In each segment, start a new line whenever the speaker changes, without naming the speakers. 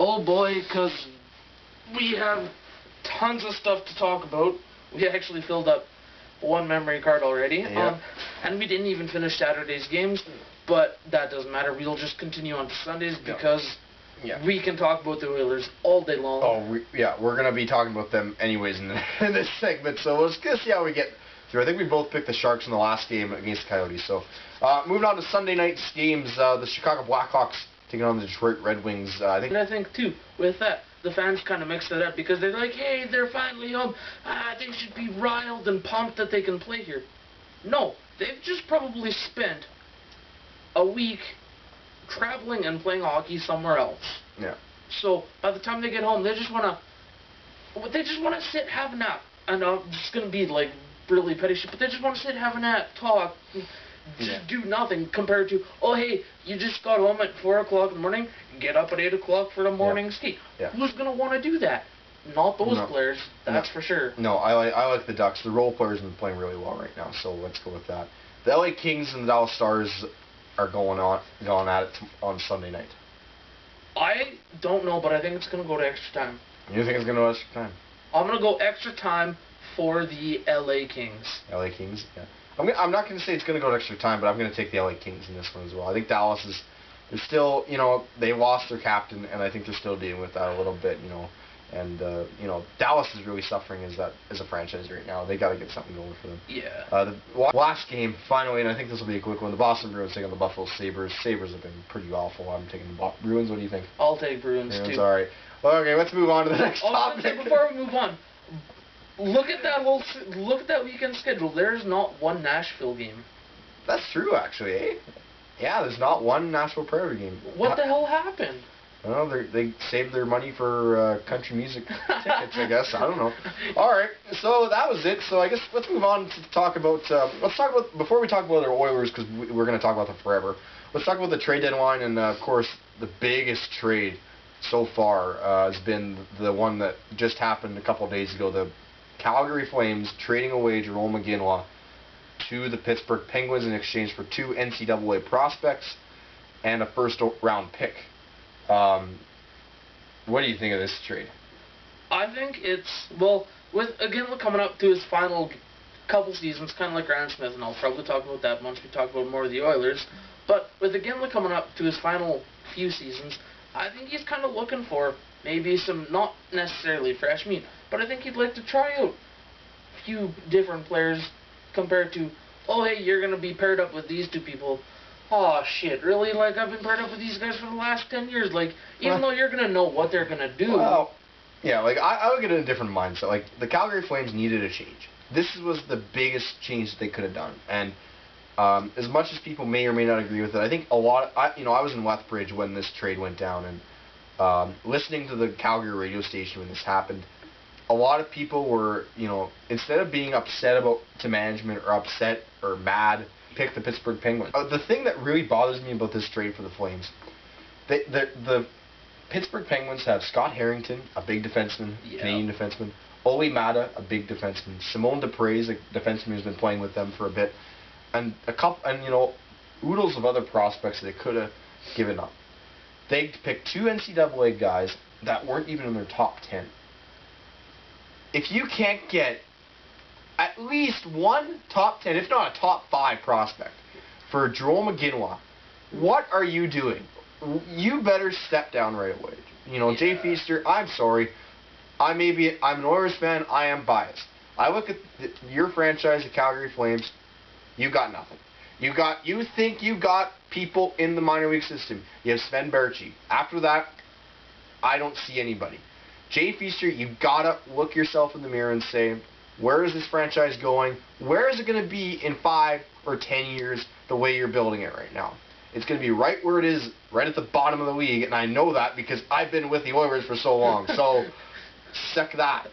Oh boy, because we have tons of stuff to talk about. We actually filled up one memory card already.
Yep.
And we didn't even finish Saturday's games, but that doesn't matter. We'll just continue on to Sundays because we can talk about the Oilers all day long.
Oh, we're going to be talking about them anyways in this segment, so let's see how we get through. I think we both picked the Sharks in the last game against the Coyotes. So, moving on to Sunday night's games, the Chicago Blackhawks taking on the Detroit Red Wings.
I think, too, with that, the fans kind of mixed it up because they're like, hey, they're finally home. They should be riled and pumped that they can play here. No, they've just probably spent a week traveling and playing hockey somewhere else.
Yeah.
So by the time they get home, they just want to sit, have a nap. And it's going to be like really petty shit, but they just want to sit, have a nap, talk, just do nothing compared to, oh hey, you just got home at 4 o'clock in the morning, get up at 8 o'clock for the morning ski.
Yeah.
Who's going to want to do that? Not those players, that's for sure.
No, I like the Ducks. The role players have been playing really well right now, so let's go with that. The LA Kings and the Dallas Stars are going at it on Sunday night.
I don't know, but I think it's going to go to extra time.
You think it's going to go to extra time?
I'm going to go extra time for the LA Kings.
LA Kings, yeah. I'm not going to say it's going to go to extra time, but I'm going to take the LA Kings in this one as well. I think Dallas they're still, they lost their captain, and I think they're still dealing with that a little bit, And, Dallas is really suffering as a franchise right now. They got to get something going for them.
Yeah.
The last game, finally, and I think this will be a quick one, the Boston Bruins taking on the Buffalo Sabres. Sabres have been pretty awful. I'm taking the Bruins. What do you think?
I'll take Bruins, too.
All right. Okay, let's move on to the next topic.
Before we move on, look at that weekend schedule. There's not one Nashville game.
That's true, actually, eh? Yeah, there's not one Nashville Predator game.
What the hell happened?
Well, they saved their money for country music tickets, I guess. I don't know. All right, so that was it. So I guess let's move on to talk about. Before we talk about our Oilers, because we're going to talk about them forever. Let's talk about the trade deadline, and of course, the biggest trade so far has been the one that just happened a couple of days ago. The Calgary Flames trading away Jarome Iginla to the Pittsburgh Penguins in exchange for 2 NCAA prospects and a first-round pick. What do you think of this trade?
I think it's, with Iginla coming up to his final couple seasons, kind of like Ryan Smith, and I'll probably talk about that once we talk about more of the Oilers, but with Iginla coming up to his final few seasons, I think he's kind of looking for maybe some, not necessarily fresh meat, but I think he'd like to try out a few different players compared to, oh hey, you're going to be paired up with these two people. Oh shit, really? Like, I've been paired up with these guys for the last 10 years. Like, even though you're going to know what they're going to do.
Well, yeah, like, I would get in a different mindset. Like, the Calgary Flames needed a change. This was the biggest change that they could have done. And as much as people may or may not agree with it, I think I was in Lethbridge when this trade went down, and listening to the Calgary radio station when this happened, a lot of people were, instead of being upset to management or upset or mad, pick the Pittsburgh Penguins. The thing that really bothers me about this trade for the Flames, the Pittsburgh Penguins have Scott Harrington, a big defenseman, Canadian defenseman, Ole Mata, a big defenseman, Simone Duprez, a defenseman who's been playing with them for a bit, and oodles of other prospects that they could have given up. They picked 2 NCAA guys that weren't even in their top 10. If you can't get at least one top 10, if not a top 5 prospect for Jarome Iginla, what are you doing? You better step down right away. Jay Feaster, I'm sorry. I'm an Oilers fan. I am biased. I look at your franchise, the Calgary Flames. You got nothing. You think you got people in the minor league system. You have Sven Berchi. After that, I don't see anybody. Jay Feaster, you gotta look yourself in the mirror and say, where is this franchise going? Where is it going to be in 5 or 10 years the way you're building it right now? It's going to be right where it is, right at the bottom of the league, and I know that because I've been with the Oilers for so long. So, suck that,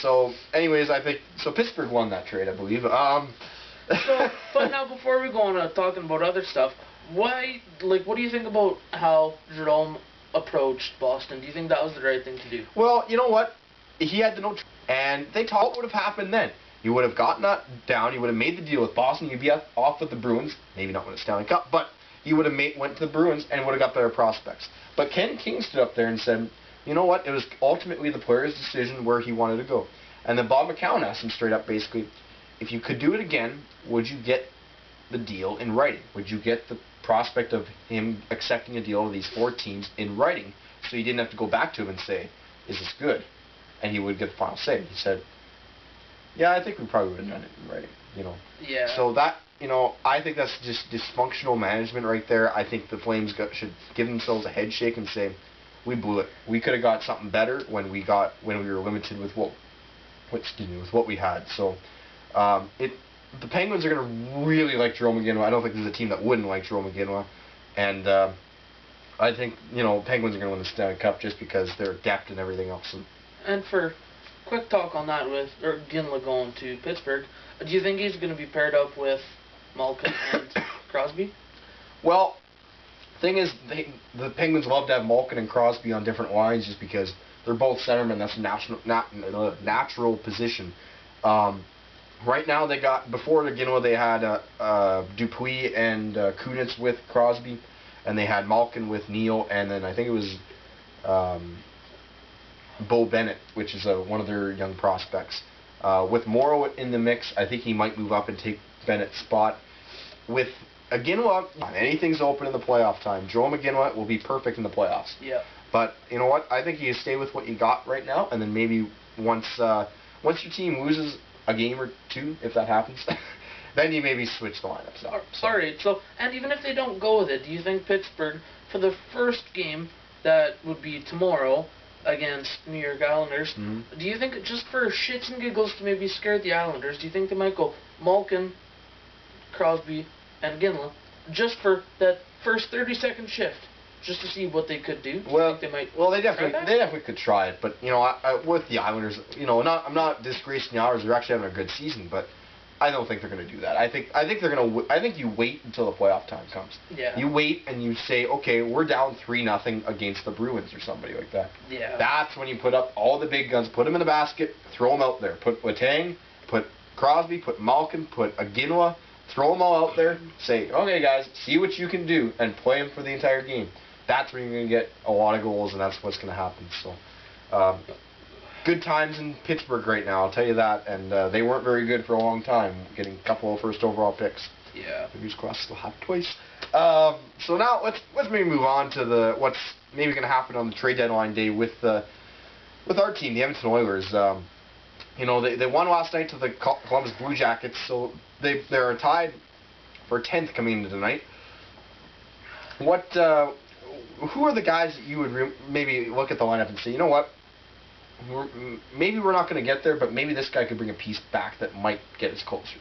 So, anyways, I think, Pittsburgh won that trade, I believe.
But now, before we go on talking about other stuff, what do you think about how Jarome approached Boston? Do you think that was the right thing to do?
Well, you know what? He had the no, and they thought what would have happened then. You would have gotten that down. You would have made the deal with Boston. You'd be off with the Bruins. Maybe not win a Stanley Cup, but he would have went to the Bruins and would have got better prospects. But Ken King stood up there and said, you know what, it was ultimately the player's decision where he wanted to go. And then Bob McCown asked him straight up, basically, if you could do it again, would you get the deal in writing? Would you get the prospect of him accepting a deal with these 4 teams in writing, so you didn't have to go back to him and say, is this good? And he would get the final say. He said, yeah, I think we probably would have done it in writing, you know.
Yeah.
So that, you know, I think that's just dysfunctional management right there. I think the Flames should give themselves a head shake and say, we blew it. We could have got something better when we were limited with what we had. So the Penguins are going to really like Jarome Iginla. I don't think there's a team that wouldn't like Jarome Iginla. And I think, you know, Penguins are going to win the Stanley Cup just because they're depth and everything else.
And for quick talk on that with Iginla going to Pittsburgh, do you think he's going to be paired up with Malkin and Crosby?
Well, thing is, the Penguins love to have Malkin and Crosby on different lines just because they're both centermen. That's a natural position. Right now, before Iginla, they had Dupuis and Kunitz with Crosby, and they had Malkin with Neal, and then I think it was Bo Bennett, which is one of their young prospects. With Morrow in the mix, I think he might move up and take Bennett's spot. With Iginla, anything's open in the playoff time. Jarome Iginla will be perfect in the playoffs.
Yeah.
But you know what? I think you stay with what you got right now, and then maybe once your team loses a game or 2, if that happens, then you maybe switch the lineups up.
All right. So, and even if they don't go with it, do you think Pittsburgh, for the first game that would be tomorrow against New York Islanders, do you think just for shits and giggles to maybe scare the Islanders, do you think they might go Malkin, Crosby, and Iginla just for that first 30-second shift, just to see what they could do?
Well,
they
definitely could try it, but you know, with the Islanders, you know, I'm not disgracing the Islanders. They're actually having a good season, but I don't think they're going to do that. I think you wait until the playoff time comes.
Yeah.
You wait and you say, okay, we're down 3-0 against the Bruins or somebody like that.
Yeah.
That's when you put up all the big guns, put them in the basket, throw them out there. Put Letang, put Crosby, put Malkin, put Iginla, throw them all out there. Say, okay, guys, see what you can do, and play them for the entire game. That's when you're going to get a lot of goals, and that's what's going to happen. So, good times in Pittsburgh right now, I'll tell you that. And they weren't very good for a long time, getting a couple of first overall picks.
Yeah.
Fingers crossed they'll have twice. So now let's maybe move on to what's maybe going to happen on the trade deadline day with our team, the Edmonton Oilers. You know, they won last night to the Columbus Blue Jackets, so they're tied for 10th coming into tonight. Who are the guys that you would maybe look at the lineup and say, you know what, maybe we're not going to get there, but maybe this guy could bring a piece back that might get us closer?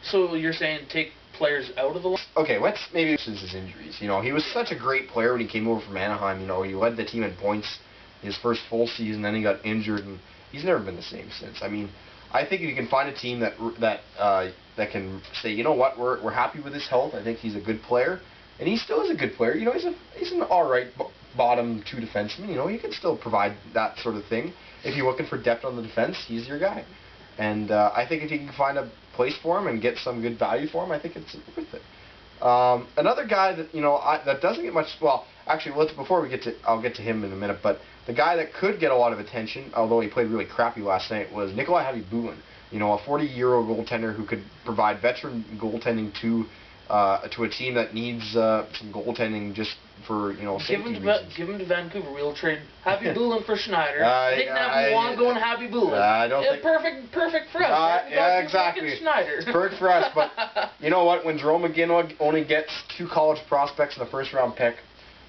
So you're saying take players out of the lineup?
Okay, maybe since his injuries. You know, he was such a great player when he came over from Anaheim. You know, he led the team in points his first full season, then he got injured, and he's never been the same since. I mean, I think if you can find a team that can say, you know what, we're happy with his health. I think he's a good player. And he still is a good player. You know, he's an all right bottom 2 defenseman. You know, he can still provide that sort of thing. If you're looking for depth on the defense, he's your guy. And I think if you can find a place for him and get some good value for him, I think it's worth it. Another guy that, you know, that doesn't get much. Well, actually, I'll get to him in a minute. But the guy that could get a lot of attention, although he played really crappy last night, was Nikolai Khabibulin. You know, a 40-year-old goaltender who could provide veteran goaltending to a team that needs some goaltending just for, you know, safety reasons.
Give him to Vancouver. We'll trade Khabibulin for Schneider. They can have Juan going Khabibulin.
I don't think
perfect for us. Right?
Yeah, exactly.
Schneider.
It's perfect for us. But you know what? When Jarome Iginla only gets 2 college prospects in the first-round pick,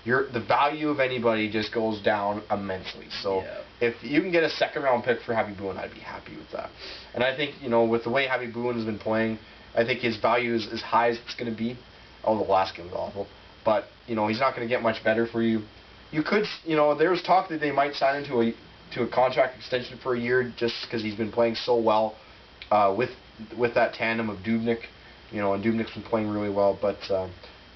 the value of anybody just goes down immensely. So if you can get a second-round pick for Khabibulin, I'd be happy with that. And I think, you know, with the way Khabibulin has been playing, I think his value is as high as it's going to be. Oh, the last game was awful. But, you know, he's not going to get much better for you. You could, you know, there was talk that they might sign him to a contract extension for a year just because he's been playing so well with that tandem of Dubnyk. You know, and Dubnyk's been playing really well. But,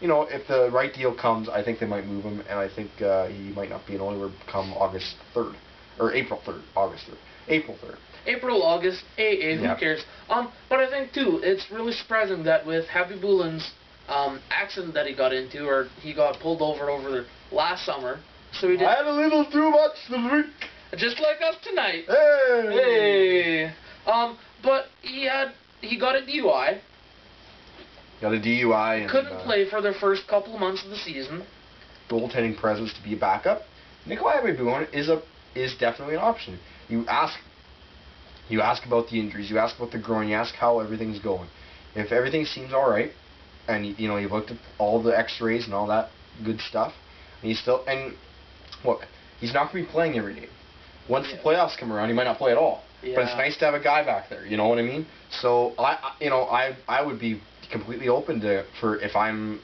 you know, if the right deal comes, I think they might move him. And I think he might not be an Oiler come August 3rd. Or April 3rd. August 3rd. April 3rd.
April, August, who cares? But I think, too, it's really surprising that with Khabibulin's accident that he got into, or he got pulled over last summer. So he did.
I had a little too much to drink.
Just like us tonight.
Hey.
Hey. But he got a DUI.
Got a DUI and
Couldn't play for the first couple of months of the season.
Goaltending presence to be a backup. Nikolai Ehlers is definitely an option. You ask about the injuries, you ask about the groin, you ask how everything's going. If everything seems all right, and you looked at all the X-rays and all that good stuff, and he's not going to be playing every day. Once the playoffs come around, he might not play at all.
Yeah.
But it's nice to have a guy back there. You know what I mean? So I would be completely open to if I'm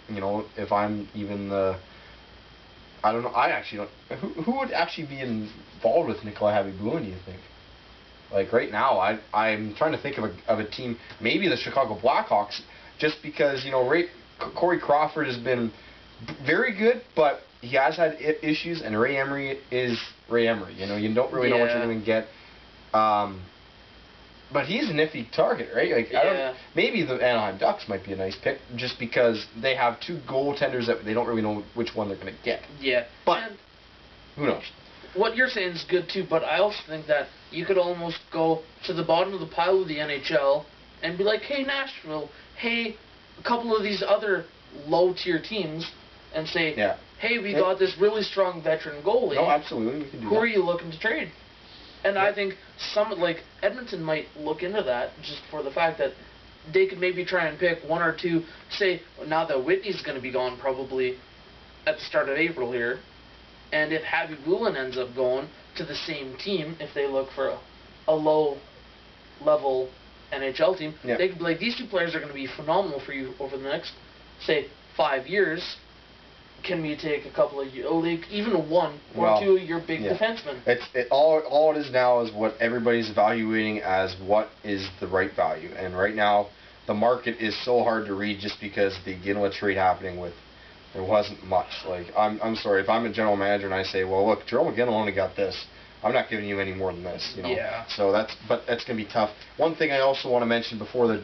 even the. I don't know. I actually don't. Who would actually be involved with Nikolai Ehlers, do you think? Like right now, I'm trying to think of a team. Maybe the Chicago Blackhawks, just because Corey Crawford has been very good, but he has had issues, and Ray Emery is Ray Emery. You don't really know what you're going to get. But he's an iffy target, right? Like maybe the Anaheim Ducks might be a nice pick, just because they have two goaltenders that they don't really know which one they're going to get.
Yeah.
But
and
who knows?
What you're saying is good too, but I also think that you could almost go to the bottom of the pile of the NHL and be like, hey Nashville, hey a couple of these other low-tier teams, and say, hey, we got this really strong veteran goalie.
No, absolutely, we can do that.
Who are you looking to trade? And I think Edmonton might look into that, just for the fact that they could maybe try and pick one or two, say, now that Whitney's going to be gone probably at the start of April here, and if Happy Bulin ends up going to the same team, if they look for a low-level NHL team, they could be like, these two players are going to be phenomenal for you over the next, say, 5 years. Can we take a couple of even one or two of your big defensemen?
All it is now is what everybody's evaluating as what is the right value, and right now the market is so hard to read just because the Ginla trade happening with there wasn't much. Like I'm sorry if I'm a general manager and I say, well look, Jerome McGinley only got this. I'm not giving you any more than this.
Yeah.
So that's gonna be tough. One thing I also want to mention before the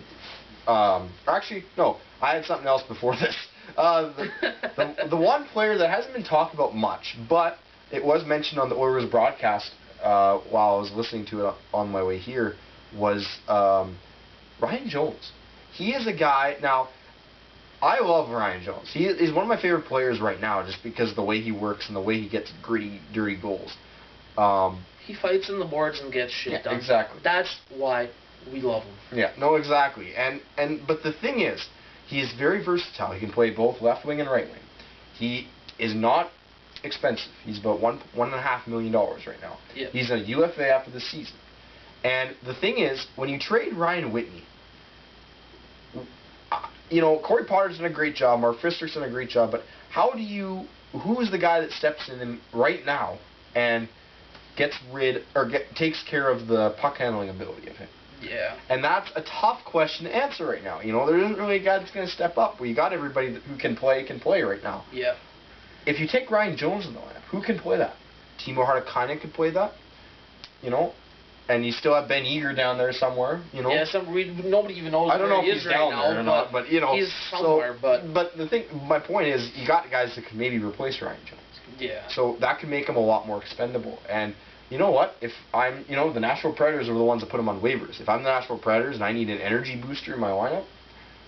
actually no, I had something else before this. The one player that hasn't been talked about much, but it was mentioned on the Oilers broadcast while I was listening to it on my way here, was Ryan Jones. He is a guy, now, I love Ryan Jones. He's one of my favorite players right now just because of the way he works and the way he gets gritty, dirty goals.
He fights in the boards and gets shit done.
Exactly.
That's why we love him.
Yeah, no, exactly. But the thing is, he is very versatile. He can play both left wing and right wing. He is not expensive. He's about $1.5 million right now.
Yeah.
He's a UFA after the season. And the thing is, when you trade Ryan Whitney, Corey Potter's done a great job, Mark Fister's done a great job, but who is the guy that steps in right now and takes care of the puck handling ability of him?
Yeah.
And that's a tough question to answer right now. There isn't really a guy that's going to step up. Well, you got everybody who can play right now.
Yeah.
If you take Ryan Jones in the lineup, who can play that? Timo Hartikainen could play that. And you still have Ben Eager down there somewhere.
Yeah, nobody even knows where he is right now.
Or not, but
he's somewhere.
But my point is, you got guys that can maybe replace Ryan Jones.
Yeah.
So that can make him a lot more expendable. And you know what? If I'm, the Nashville Predators are the ones that put him on waivers. If I'm the Nashville Predators and I need an energy booster in my lineup,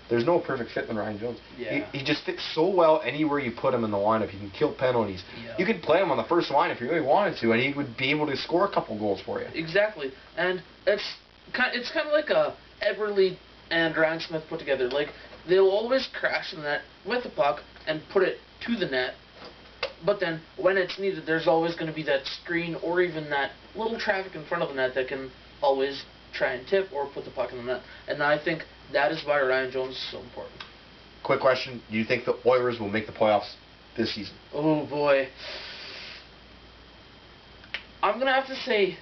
there's no perfect fit than Ryan Jones.
Yeah.
He just fits so well anywhere you put him in the lineup. He can kill penalties.
Yeah.
You could play him on the first line if you really wanted to, and he would be able to score a couple goals for you.
Exactly. And it's kind of like a Eberle and Ryan Smith put together. Like, they'll always crash the net with the puck and put it to the net. But then, when it's needed, there's always going to be that screen or even that little traffic in front of the net that can always try and tip or put the puck in the net. And I think that is why Ryan Jones is so important.
Quick question. Do you think the Oilers will make the playoffs this season?
Oh, boy. I'm going to have to say,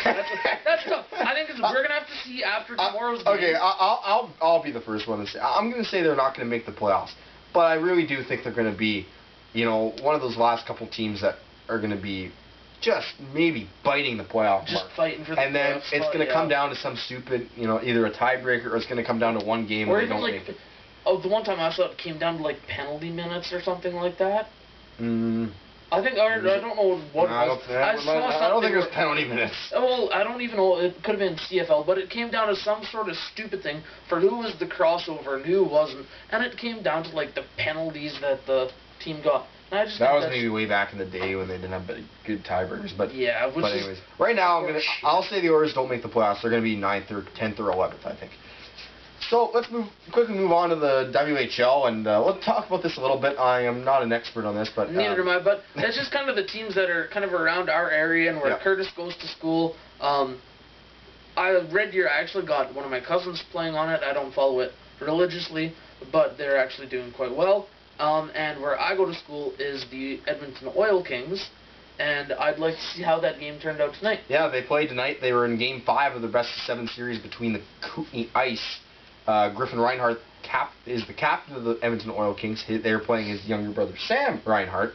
that's tough. I think we're going to have to see after tomorrow's game.
Okay, I'll be the first one to say. I'm going to say they're not going to make the playoffs. But I really do think they're going to be, one of those last couple teams that are going to be just maybe biting the playoff mark.
Fighting for the
and then it's going to come down to some stupid, either a tiebreaker or it's going to come down to one game where they don't make it.
Oh, the one time I saw it came down to like penalty minutes or something like that. I think, or I don't know what it was.
I don't think it was penalty minutes.
Well, I don't even know. It could have been CFL, but it came down to some sort of stupid thing for who was the crossover and who wasn't, and it came down to like the penalties that the team got. And I just
that was maybe way back in the day when they didn't have good tiebreakers, but
yeah.
But anyways, right now I'll say the Oilers don't make the playoffs. They're gonna be 9th or 10th or 11th, I think. So let's quickly move on to the WHL, and let's talk about this a little bit. I am not an expert on this, but
neither am I. But it's just kind of the teams that are kind of around our area and where Curtis goes to school. I read here. I actually got one of my cousins playing on it. I don't follow it religiously, but they're actually doing quite well. And where I go to school is the Edmonton Oil Kings. And I'd like to see how that game turned out tonight. Yeah,
they played tonight. They were in Game 5 of the best-of-7 series between the Kootenay Ice. Griffin Reinhart is the captain of the Edmonton Oil Kings. They're playing his younger brother Sam Reinhart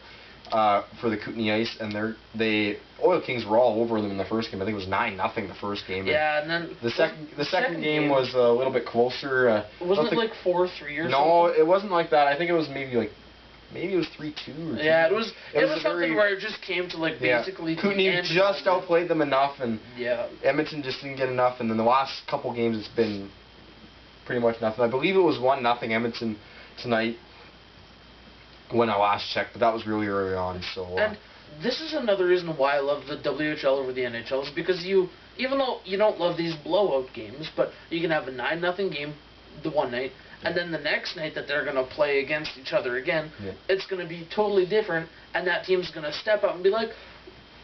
for the Kootenay Ice, and the Oil Kings were all over them in the first game. I think it was 9-0 the first game.
Yeah, and then
the second game was a little bit closer.
Wasn't it like 4-3 or something?
No, it wasn't like that. I think it was maybe it was 3-2 or 2.
Yeah, it was something where it just came to like basically.
Kootenay just outplayed them enough, and
yeah,
Edmonton just didn't get enough. And then the last couple games, it's been pretty much nothing. I believe it was 1-0 Edmonton tonight when I last checked, but that was really early on. So.
And this is another reason why I love the WHL over the NHL, is because even though you don't love these blowout games, but you can have a 9-0 game the one night, and then the next night that they're going to play against each other again, it's going to be totally different, and that team's going to step up and be like,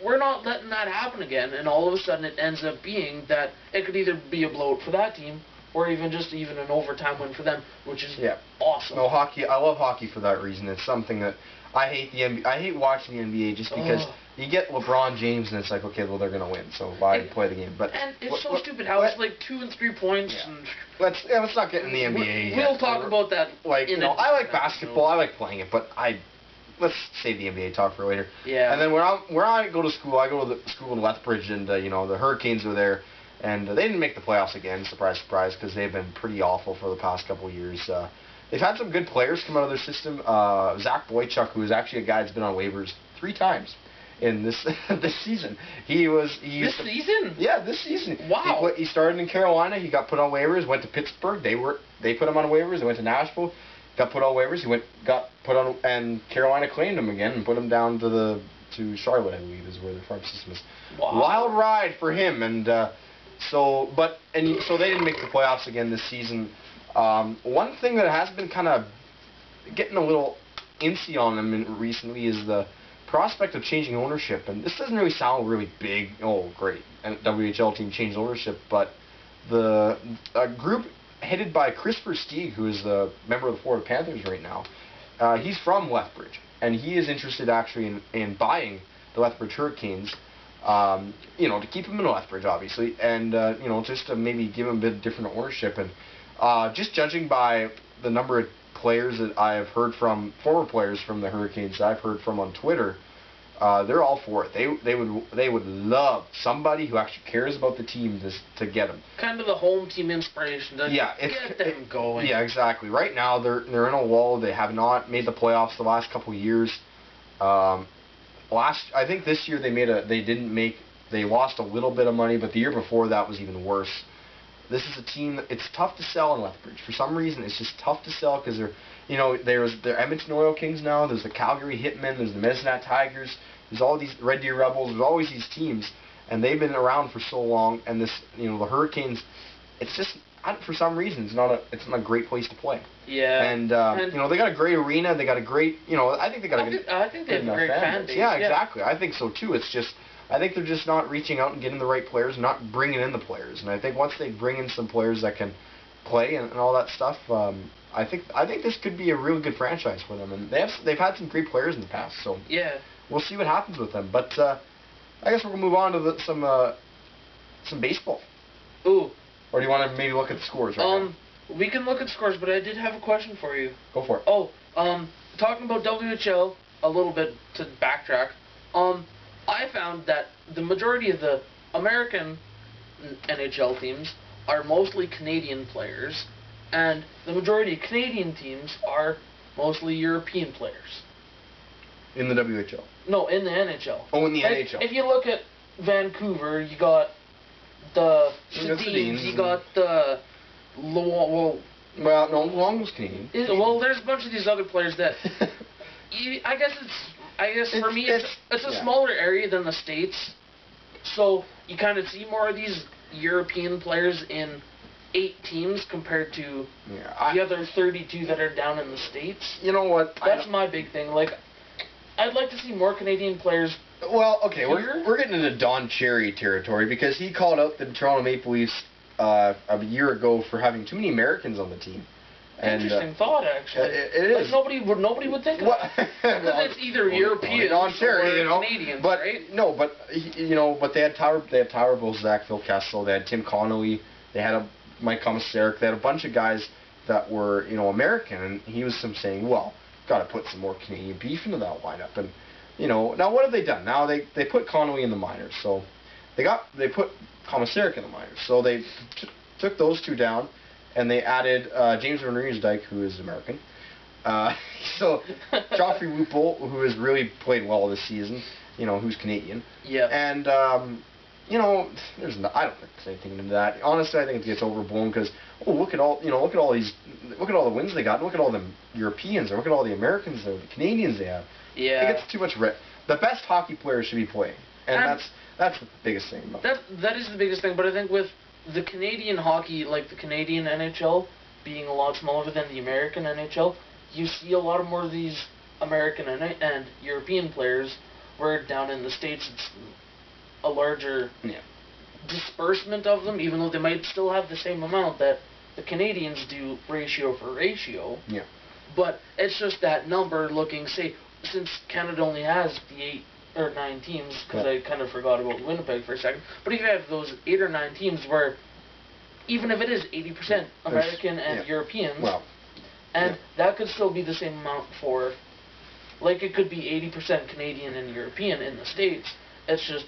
we're not letting that happen again, and all of a sudden it ends up being that it could either be a blowout for that team, or even an overtime win for them, which is awesome.
No, hockey. I love hockey for that reason. It's something that I hate I hate watching the NBA just because you get LeBron James and it's like, okay, well they're gonna win, so why play the game? But
and it's so stupid how it's like 2 and 3 points.
Yeah.
And
let's not get in the NBA.
We'll talk about that.
Like I like basketball. I like playing it, but let's save the NBA talk for later.
Yeah.
And then where I go to school, I go to the school in Lethbridge, and the Hurricanes are there. And they didn't make the playoffs again, surprise, surprise, because they've been pretty awful for the past couple of years. They've had some good players come out of their system. Zach Boychuk, who is actually a guy that's been on waivers 3 times in this season.
This season?
Yeah, this season.
Wow.
He started in Carolina. He got put on waivers. Went to Pittsburgh. They put him on waivers. He went to Nashville. Got put on waivers. Got put on, and Carolina claimed him again and put him down to Charlotte, I believe, is where the farm system is.
Wow.
Wild ride for him, and. So they didn't make the playoffs again this season. One thing that has been kind of getting a little incy on them recently is the prospect of changing ownership. And this doesn't really sound really big. Oh, great, and WHL team changed ownership, but a group headed by Chris Versteeg, who is the member of the Florida Panthers right now, he's from Lethbridge, and he is interested actually in buying the Lethbridge Hurricanes. To keep him in Lethbridge, obviously, and just to maybe give him a bit different ownership. And just judging by the number of players that I have heard from, former players from the Hurricanes that I've heard from on Twitter, they're all for it. They would love somebody who actually cares about the team to get them.
Kind of the home team inspiration to get them going.
Yeah, exactly. Right now they're in a lull. They have not made the playoffs the last couple of years. I think this year they lost a little bit of money, but the year before that was even worse. This is a team that it's tough to sell in Lethbridge. For some reason, it's just tough to sell because there's the Edmonton Oil Kings now, there's the Calgary Hitmen, there's the Medicine Tigers, there's all these Red Deer Rebels, there's always these teams, and they've been around for so long, and the Hurricanes, it's just, for some reason, it's not a great place to play.
Yeah.
And they got a great arena. They got a great, I think they got
I think they have a great fan base.
Yeah, exactly. I think so too. It's just, I think they're just not reaching out and getting the right players, not bringing in the players. And I think once they bring in some players that can play and all that stuff, I think this could be a really good franchise for them. And they've had some great players in the past. So
yeah,
we'll see what happens with them. But I guess we're gonna move on to some baseball.
Ooh.
Or do you want to maybe look at the scores right now?
We can look at scores, but I did have a question for you.
Go for it.
Oh, talking about WHL a little bit to backtrack. I found that the majority of the American NHL teams are mostly Canadian players, and the majority of Canadian teams are mostly European players.
In the WHL.
No, in the NHL.
Oh, in the
like,
NHL.
If you look at Vancouver, you got the Sedins, you got the
Well, no, Long was Canadian.
Well, there's a bunch of these other players that. I guess for me it's a smaller area than the States, so you kind of see more of these European players in 8 teams compared to the other 32 that are down in the States.
You know what?
That's my big thing. Like, I'd like to see more Canadian players.
Well, okay, we're getting into Don Cherry territory because he called out the Toronto Maple Leafs a year ago for having too many Americans on the team. And,
interesting thought, actually.
It is.
Like nobody would think of that. Because it's either Europeans or Canadians,
but,
right?
No, but but they had Tyler Bozak, Phil Kessel, they had Tim Connolly, they had Mike Komisarek, they had a bunch of guys that were American, and he was saying, well, got to put some more Canadian beef into that lineup, and now what have they done? Now they put Connolly in the minors, so they put Komisarek in the minors, so they took those two down. And they added James Van Riemsdyk, who is American. So Joffrey Lupul, who has really played well this season, who's Canadian.
Yeah.
And I don't think there's anything into that. Honestly, I think it gets overblown because look at all the wins they got. And look at all the Europeans, or look at all the Americans, or the Canadians they have.
Yeah.
It gets too much. The best hockey players should be playing, and that's the biggest thing about it.
That is the biggest thing, but I think with the Canadian hockey, like the Canadian NHL, being a lot smaller than the American NHL, you see a lot more of these American and European players, where down in the States it's a larger disbursement of them, even though they might still have the same amount that the Canadians do ratio for ratio.
Yeah.
But it's just that number looking, say, since Canada only has the 8 or 9 teams, because I kind of forgot about Winnipeg for a second. But if you have those 8 or 9 teams where, even if it is 80% American and Europeans, that could still be the same amount for, like it could be 80% Canadian and European in the States. It's just,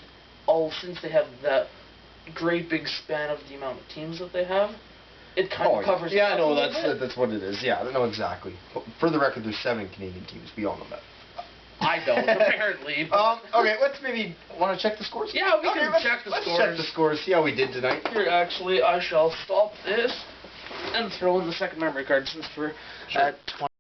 since they have that great big span of the amount of teams that they have, it kind of covers it up a little bit.
That's what it is. Yeah, I know exactly. For the record, there's 7 Canadian teams. We all know that.
I don't, apparently.
Okay, let's maybe want to check the scores.
Yeah, we can check the scores.
Let's check the scores. See how we did tonight.
Here, actually, I shall stop this and throw in the second memory card since we're at 20.